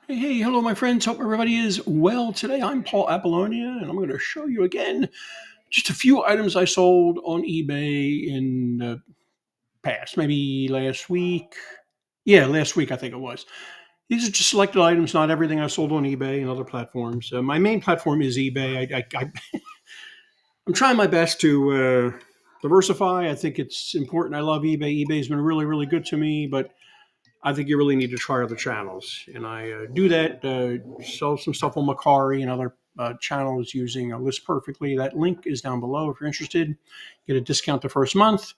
Hey, hello, my friends. Hope everybody is well today. I'm Paul Apollonia, and I'm going to show you again just a few items I sold on eBay in the past, maybe last week. Yeah, last week I think it was. These are just selected items, not everything I sold on eBay and other platforms. My main platform is eBay. I'm trying my best to diversify. I think it's important. I love eBay. eBay's been really, really good to me, but I think you really need to try other channels. And I do that, sell some stuff on Macari and other channels using List Perfectly. That link is down below if you're interested. Get a discount the first month.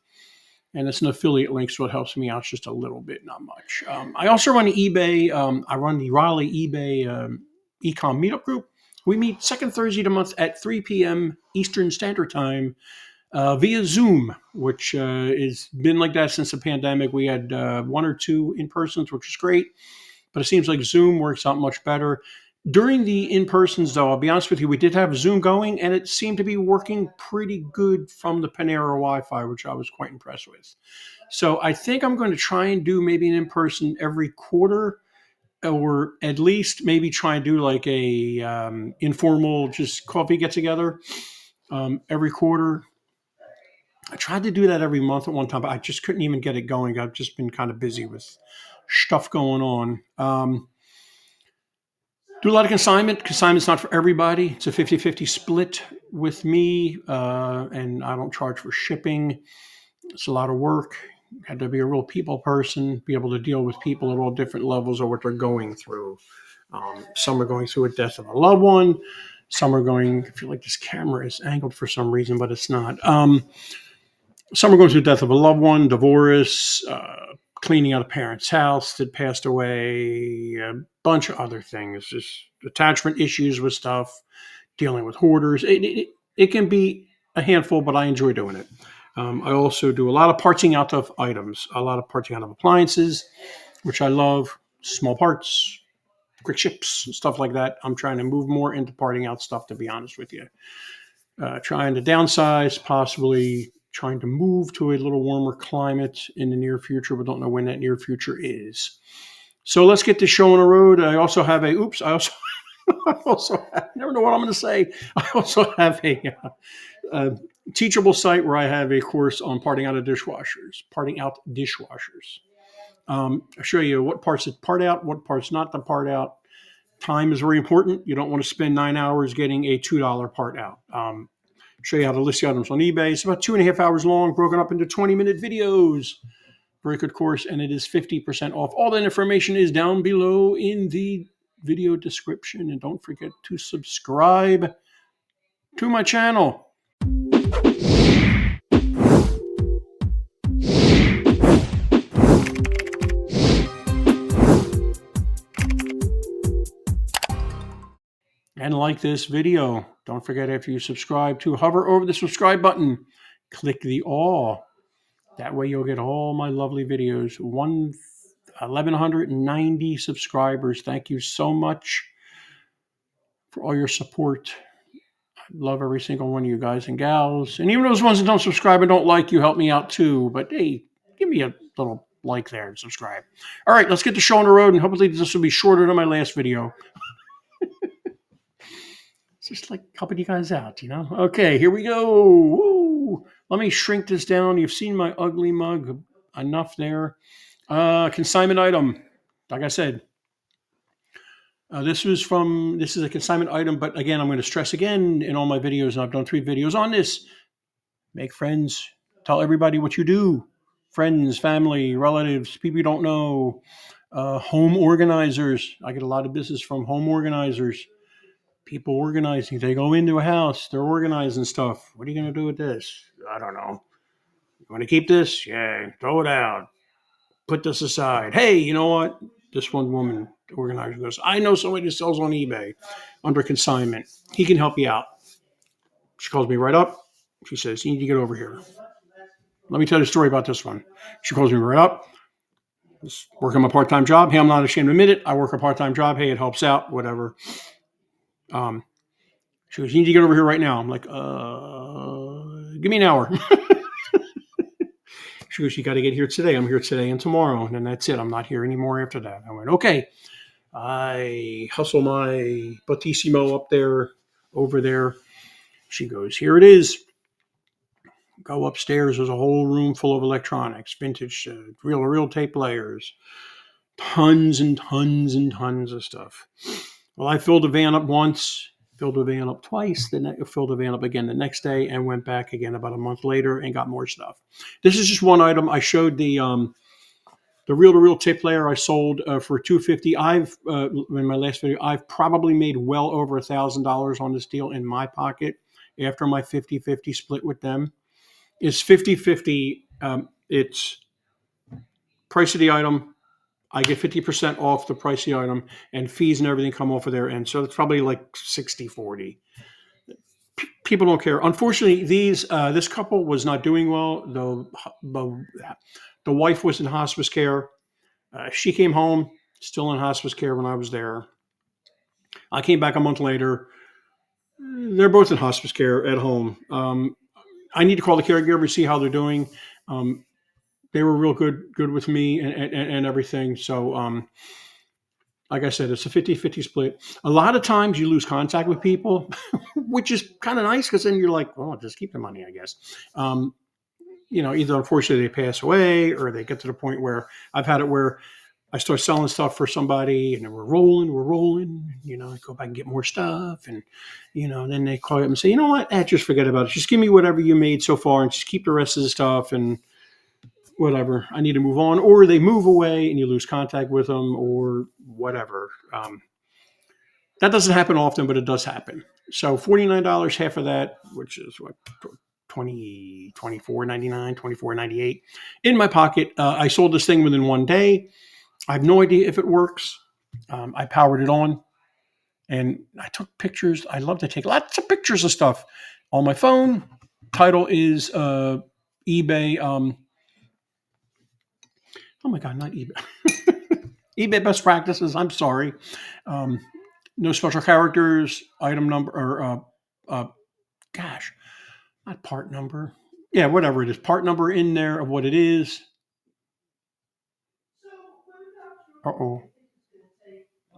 And it's an affiliate link, so it helps me out just a little bit, not much. I also run eBay. I run the Raleigh eBay Ecom Meetup Group. We meet second Thursday of the month at 3 p.m. Eastern Standard Time via Zoom, which has been like that since the pandemic. We had one or two in-persons, which is great, but it seems like Zoom works out much better. During the in-persons, though, I'll be honest with you, we did have Zoom going, and it seemed to be working pretty good from the Panera Wi-Fi, which I was quite impressed with. So I think I'm going to try and do maybe an in-person every quarter, or at least maybe try and do like a informal just coffee get-together every quarter. I tried to do that every month at one time, but I just couldn't even get it going. I've just been kind of busy with stuff going on. Do a lot of consignment. Consignment's not for everybody. It's a 50-50 split with me, and I don't charge for shipping. It's a lot of work. You have to be a real people person, be able to deal with people at all different levels of what they're going through. Some are going through a death of a loved one. Some are going, I feel like this camera is angled for some reason, but it's not. Some are going through the death of a loved one, divorce, cleaning out a parent's house that passed away, a bunch of other things, just attachment issues with stuff, dealing with hoarders. It can be a handful, but I enjoy doing it. I also do a lot of parting out of items, a lot of parting out of appliances, which I love, small parts, quick ships, stuff like that. I'm trying to move more into parting out stuff, to be honest with you. Trying to downsize, possibly trying to move to a little warmer climate in the near future, but don't know when that near future is. So let's get this show on the road. I also have I never know what I'm going to say. I also have a teachable site where I have a course on parting out dishwashers. I'll show you what parts to part out, what parts not to part out. Time is very important. You don't want to spend 9 hours getting a $2 part out. Show you how to list the items on eBay. It's about 2.5 hours long, broken up into 20-minute videos. Very good course, and it is 50% off. All that information is down below in the video description. And don't forget to subscribe to my channel. And like this video. Don't forget, after you subscribe, to hover over the subscribe button. Click the all. That way you'll get all my lovely videos. 1,190 subscribers. Thank you so much for all your support. I love every single one of you guys and gals. And even those ones that don't subscribe and don't like, you help me out too. But hey, give me a little like there and subscribe. All right, let's get the show on the road, and hopefully this will be shorter than my last video. Just like helping you guys out, you know? Okay, here we go. Woo. Let me shrink this down. You've seen my ugly mug. Enough there. Consignment item. Like I said, this is a consignment item, but again, I'm going to stress again in all my videos, and I've done 3 videos on this. Make friends. Tell everybody what you do. Friends, family, relatives, people you don't know. Home organizers. I get a lot of business from home organizers. People organizing. They go into a house. They're organizing stuff. What are you going to do with this? I don't know. You want to keep this? Yeah. Throw it out. Put this aside. Hey, you know what? This one woman organizer goes, I know somebody who sells on eBay under consignment. He can help you out. She calls me right up. She says, you need to get over here. Let me tell you a story about this one. She calls me right up. Just working my part-time job. Hey, I'm not ashamed to admit it. I work a part-time job. Hey, it helps out, whatever. She goes, you need to get over here right now. I'm like, give me an hour. She goes, you got to get here today. I'm here today and tomorrow. And then that's it. I'm not here anymore after that. I went, okay. I hustle my Battissimo over there. She goes, here it is. Go upstairs. There's a whole room full of electronics, vintage, reel tape players, tons and tons and tons of stuff. Well, I filled the van up once, filled the van up twice, then I filled the van up again the next day, and went back again about a month later and got more stuff. This is just one item. I showed the reel-to-reel tape player I sold for $250. I've in my last video, I've probably made well over $1,000 on this deal in my pocket after my 50-50 split with them. It's 50-50. It's price of the item. I get 50% off the price of the item, and fees and everything come off of their end. So it's probably like 60-40. People don't care. Unfortunately, this couple was not doing well. The wife was in hospice care. She came home, still in hospice care when I was there. I came back a month later. They're both in hospice care at home. I need to call the caregiver, see how they're doing. They were real good with me and everything. So, like I said, it's a 50-50 split. A lot of times you lose contact with people, which is kind of nice because then you're like, well, just keep the money, I guess. Either unfortunately they pass away or they get to the point where I've had it where I start selling stuff for somebody and then we're rolling, I go back and get more stuff. And, then they call up and say, you know what, just forget about it. Just give me whatever you made so far and just keep the rest of the stuff and whatever. I need to move on. Or they move away and you lose contact with them or whatever. That doesn't happen often, but it does happen. So $49, half of that, which is what, $24.99, $24.98 in my pocket. I sold this thing within one day. I have no idea if it works. I powered it on and I took pictures. I love to take lots of pictures of stuff on my phone. Title is eBay. Oh my God, not eBay. eBay best practices. I'm sorry. No special characters, item number, or not part number. Yeah, whatever it is. Part number in there of what it is. Uh-oh.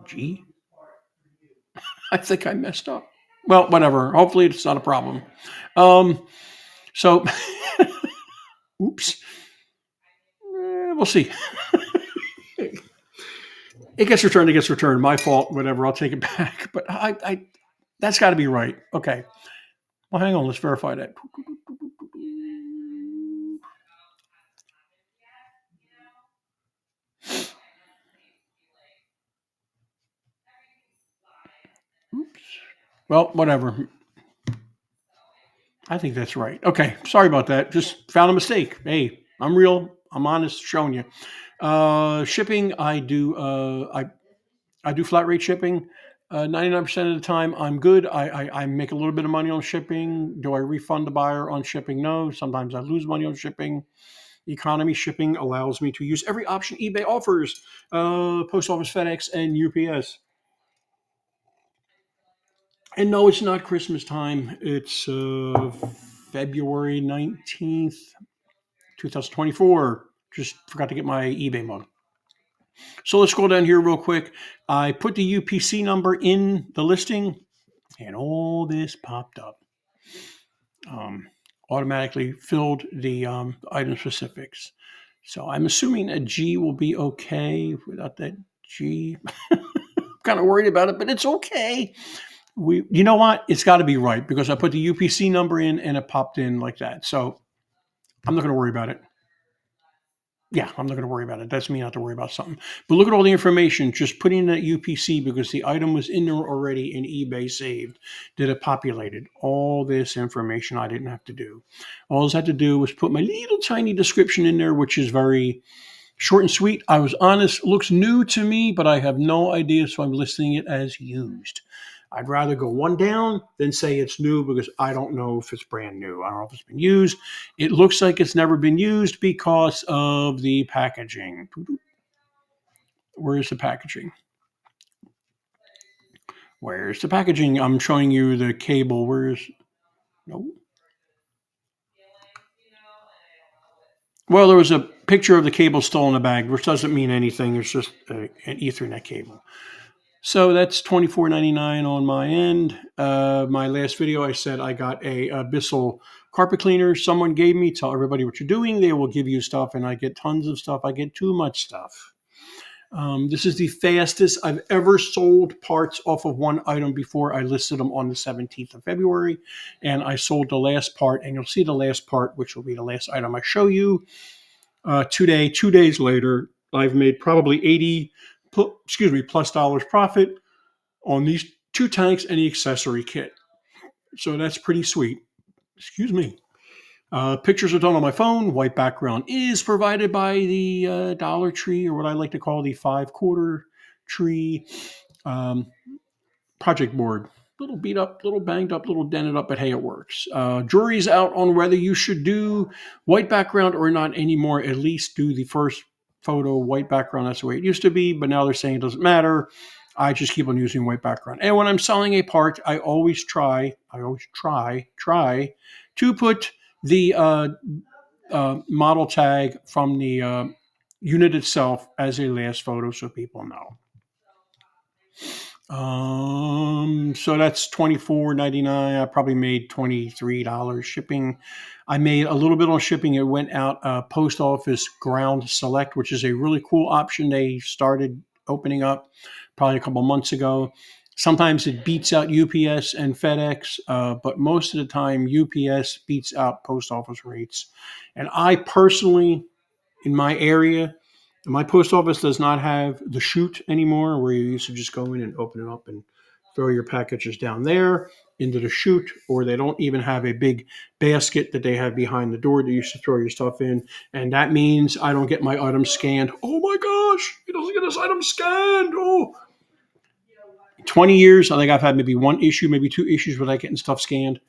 G? I think I messed up. Well, whatever. Hopefully it's not a problem. So, oops. We'll see. It gets returned. My fault, whatever. I'll take it back. But I that's got to be right. Okay. Well, hang on. Let's verify that. Oops. Well, whatever. I think that's right. Okay. Sorry about that. Just found a mistake. Hey, I'm real. I'm honest. Showing you. Shipping. I do flat rate shipping. 99% of the time, I'm good. I make a little bit of money on shipping. Do I refund the buyer on shipping? No. Sometimes I lose money on shipping. Economy shipping allows me to use every option eBay offers. Post office, FedEx, and UPS. And no, it's not Christmas time. It's February 19th, 2024. Just forgot to get my eBay mug. So let's scroll down here real quick. I put the UPC number in the listing, and all this popped up. Automatically filled the item specifics. So I'm assuming a G will be okay without that G. I'm kind of worried about it, but it's okay. You know what? It's got to be right because I put the UPC number in and it popped in like that. So I'm not going to worry about it. Yeah, I'm not going to worry about it. That's me not to worry about something. But look at all the information. Just put in that UPC because the item was in there already in eBay saved. That it populated. All this information I didn't have to do. All I had to do was put my little tiny description in there, which is very short and sweet. I was honest. Looks new to me, but I have no idea, so I'm listing it as used. I'd rather go one down than say it's new because I don't know if it's brand new. I don't know if it's been used. It looks like it's never been used because of the packaging. Where's the packaging? Where's the packaging? I'm showing you the cable. No. Well, there was a picture of the cable still in the bag, which doesn't mean anything. It's just an Ethernet cable. So that's $24.99 on my end. My last video, I said I got a Bissell carpet cleaner. Someone gave me, tell everybody what you're doing. They will give you stuff, and I get tons of stuff. I get too much stuff. This is the fastest I've ever sold parts off of one item before. I listed them on the 17th of February, and I sold the last part, and you'll see the last part, which will be the last item I show you. Today, 2 days later, I've made probably plus dollars profit on these two tanks and the accessory kit. So that's pretty sweet. Excuse me. Pictures are done on my phone. White background is provided by the Dollar Tree, or what I like to call the 5/4 tree um, project board. Little beat up, little banged up, little dented up, but hey, it works. Jury's out on whether you should do white background or not anymore. At least do the first photo white background. That's the way it used to be, but now they're saying it doesn't matter. I just keep on using white background. And when I'm selling a part, I always try to put the model tag from the unit itself as a last photo so people know. So that's $24.99. I probably made $23 shipping. I made a little bit on shipping. It went out post office ground select, which is a really cool option they started opening up probably a couple months ago. Sometimes it beats out UPS and FedEx, but most of the time UPS beats out post office rates. And I personally, in my area, my post office does not have the chute anymore, where you used to just go in and open it up and throw your packages down there into the chute, or they don't even have a big basket that they have behind the door that you used to throw your stuff in. And that means I don't get my items scanned. Oh my gosh, he doesn't get his items scanned. Oh, 20 years, I think I've had maybe one issue, maybe two issues without getting stuff scanned.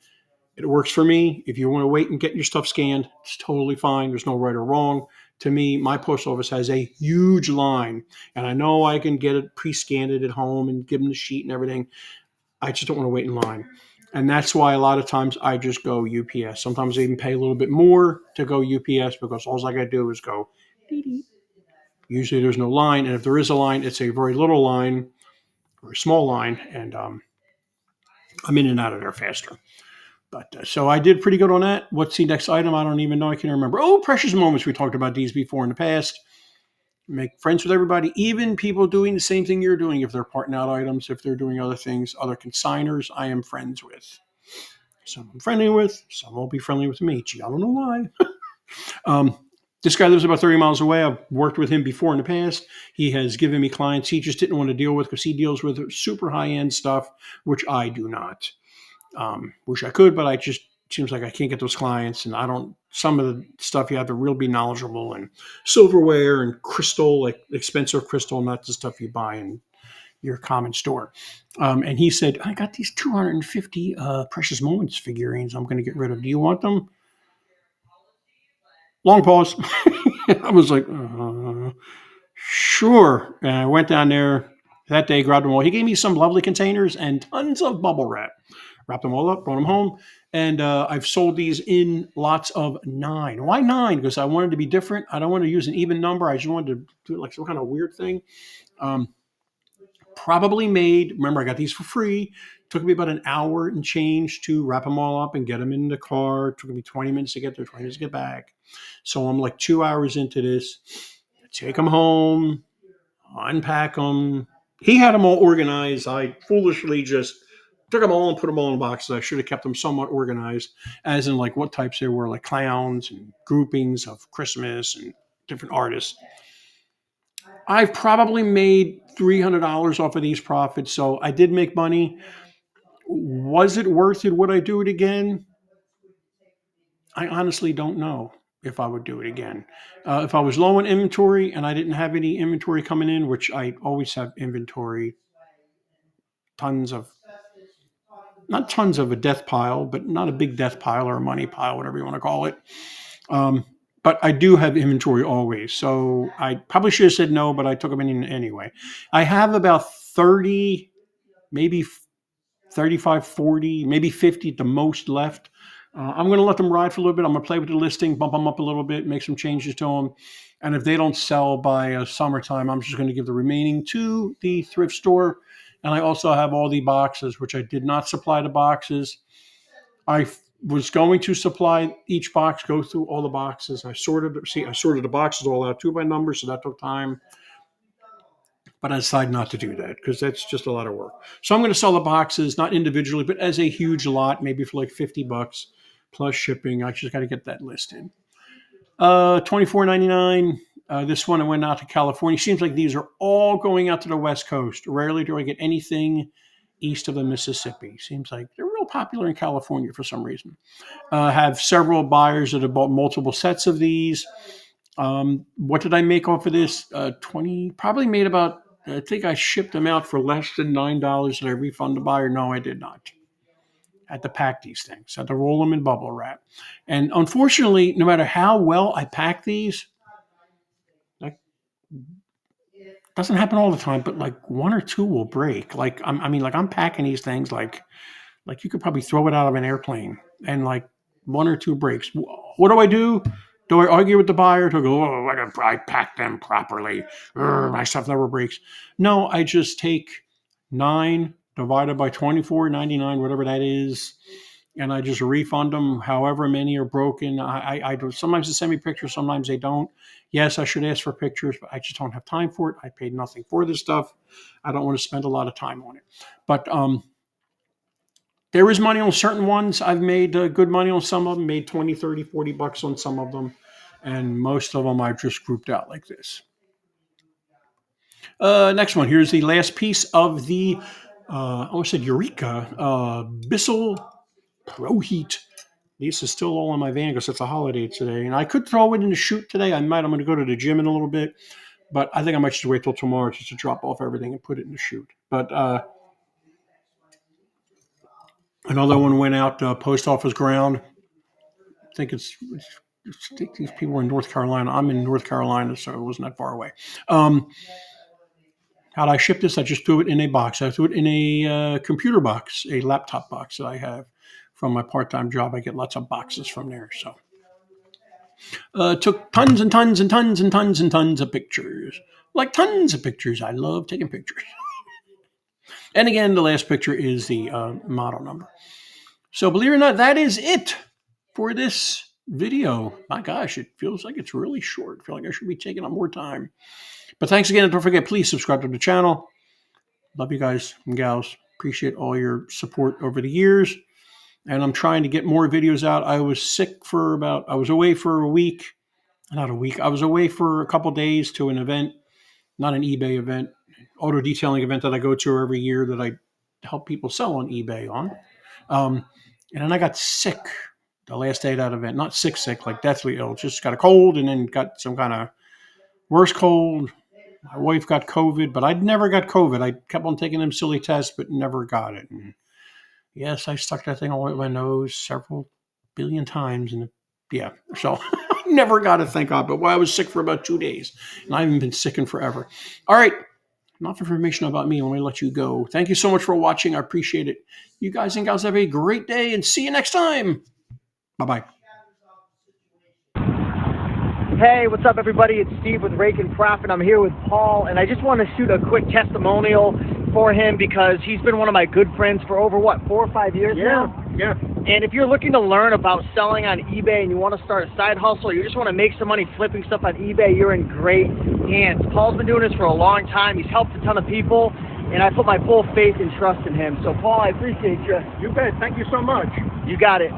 It works for me. If you want to wait and get your stuff scanned, it's totally fine. There's no right or wrong. To me, my post office has a huge line, and I know I can get it pre-scanned at home and give them the sheet and everything. I just don't want to wait in line. And that's why a lot of times I just go UPS. Sometimes I even pay a little bit more to go UPS because all I got to do is go. Usually there's no line, and if there is a line, it's a very little line or a small line, and I'm in and out of there faster. But so I did pretty good on that. What's the next item? I don't even know. I can't remember. Oh, precious moments. We talked about these before in the past. Make friends with everybody, even people doing the same thing you're doing. If they're parting out items, if they're doing other things, other consigners, I am friends with. Some I'm friendly with, some won't be friendly with me. Gee, I don't know why. This guy lives about 30 miles away. I've worked with him before in the past. He has given me clients he just didn't want to deal with because he deals with super high-end stuff, which I do not. Wish I could, but I just seems like I can't get those clients, and I don't. Some of the stuff you have to really be knowledgeable in silverware and crystal, like expensive crystal, not the stuff you buy in your common store. And he said, "I got these 250 Precious Moments figurines. I'm going to get rid of. Do you want them?" Long pause. I was like, "Sure." And I went down there that day, grabbed them all. He gave me some lovely containers and tons of bubble wrap. Wrapped them all up, brought them home, and I've sold these in lots of 9. Why 9? Because I wanted to be different. I don't want to use an even number. I just wanted to do like some kind of weird thing. Um, Probably made, remember, I got these for free. Took me about an hour and change to wrap them all up and get them in the car. It took me 20 minutes to get there, 20 minutes to get back. So I'm like 2 hours into this. Take them home, unpack them. He had them all organized. I foolishly just took them all and put them all in boxes. I should have kept them somewhat organized, as in like what types they were, like clowns and groupings of Christmas and different artists. I've probably made $300 off of these profits, so I did make money. Was it worth it? Would I do it again? I honestly don't know if I would do it again. If I was low in inventory and I didn't have any inventory coming in, which I always have inventory, tons of, not tons of a death pile, but not a big death pile or a money pile, whatever you want to call it. But I do have inventory always. So I probably should have said no, but I took them in anyway. I have about 30, maybe 35, 40, maybe 50 at the most left. I'm going to let them ride for a little bit. I'm going to play with the listing, bump them up a little bit, make some changes to them. And if they don't sell by summertime, I'm just going to give the remaining to the thrift store. And I also have all the boxes, which I did not supply the boxes. I was going to supply each box, go through all the boxes. I sorted the boxes all out 2 by number, so that took time. But I decided not to do that because that's just a lot of work. So I'm going to sell the boxes, not individually, but as a huge lot, maybe for like $50 plus shipping. I just got to get that list in. $24.99. This one I went out to California. Seems like these are all going out to the West Coast. Rarely do I get anything east of the Mississippi. Seems like they're real popular in California for some reason. Have several buyers that have bought multiple sets of these. What did I make off of this? 20, probably made about, I think I shipped them out for less than $9. Did I refund the buyer? No, I did not. I had to pack these things. I had to roll them in bubble wrap. And unfortunately, no matter how well I pack these, like, doesn't happen all the time, but like 1 or 2 will break. Like, I'm packing these things like you could probably throw it out of an airplane, and like 1 or 2 breaks. What do? Do I argue with the buyer to go, oh, I packed them properly? My stuff never breaks. No, I just take 9 divided by $24.99, whatever that is, and I just refund them however many are broken. I do. Sometimes they send me pictures, sometimes they don't. Yes, I should ask for pictures, but I just don't have time for it. I paid nothing for this stuff. I don't want to spend a lot of time on it. But there is money on certain ones. I've made good money on some of them, made 20, 30, $40 on some of them. And most of them I've just grouped out like this. Next one. Here's the last piece of the, I said Eureka, Bissell Pro Heat. This is still all in my van because it's a holiday today. And I could throw it in the chute today. I'm going to go to the gym in a little bit. But I think I might just wait till tomorrow just to drop off everything and put it in the chute. But another one went out post office ground. I think these people are in North Carolina. I'm in North Carolina, so it wasn't that far away. How'd I ship this? I just threw it in a box. I threw it in a computer box, a laptop box that I have from my part-time job. I get lots of boxes from there. So took tons and tons and tons and tons and tons of pictures. Like tons of pictures. I love taking pictures. And again, the last picture is the model number. So believe it or not, that is it for this video. My gosh, it feels like it's really short. I feel like I should be taking up more time. But thanks again, and don't forget, please subscribe to the channel. Love you guys and gals. Appreciate all your support over the years. And I'm trying to get more videos out. I was away for a week. Not a week. I was away for a couple days to an event, not an eBay event, auto detailing event that I go to every year that I help people sell on eBay on. And then I got sick the last day of that event. Not sick, like deathly ill. Just got a cold and then got some kind of worse cold. My wife got COVID, but I'd never got COVID. I kept on taking them silly tests, but never got it. And yes, I stuck that thing all in my nose several billion times. And so I never got it, thank God. But I was sick for about 2 days, and I haven't been sick in forever. All right. Enough information about me. Let me let you go. Thank you so much for watching. I appreciate it. You guys and gals have a great day, and see you next time. Bye-bye. Hey, what's up, everybody? It's Steve with Raiken Profits. I'm here with Paul, and I just want to shoot a quick testimonial for him because he's been one of my good friends for over, 4 or 5 years now? Yeah. And if you're looking to learn about selling on eBay and you want to start a side hustle, or you just want to make some money flipping stuff on eBay, you're in great hands. Paul's been doing this for a long time. He's helped a ton of people, and I put my full faith and trust in him. So, Paul, I appreciate you. You bet. Thank you so much. You got it.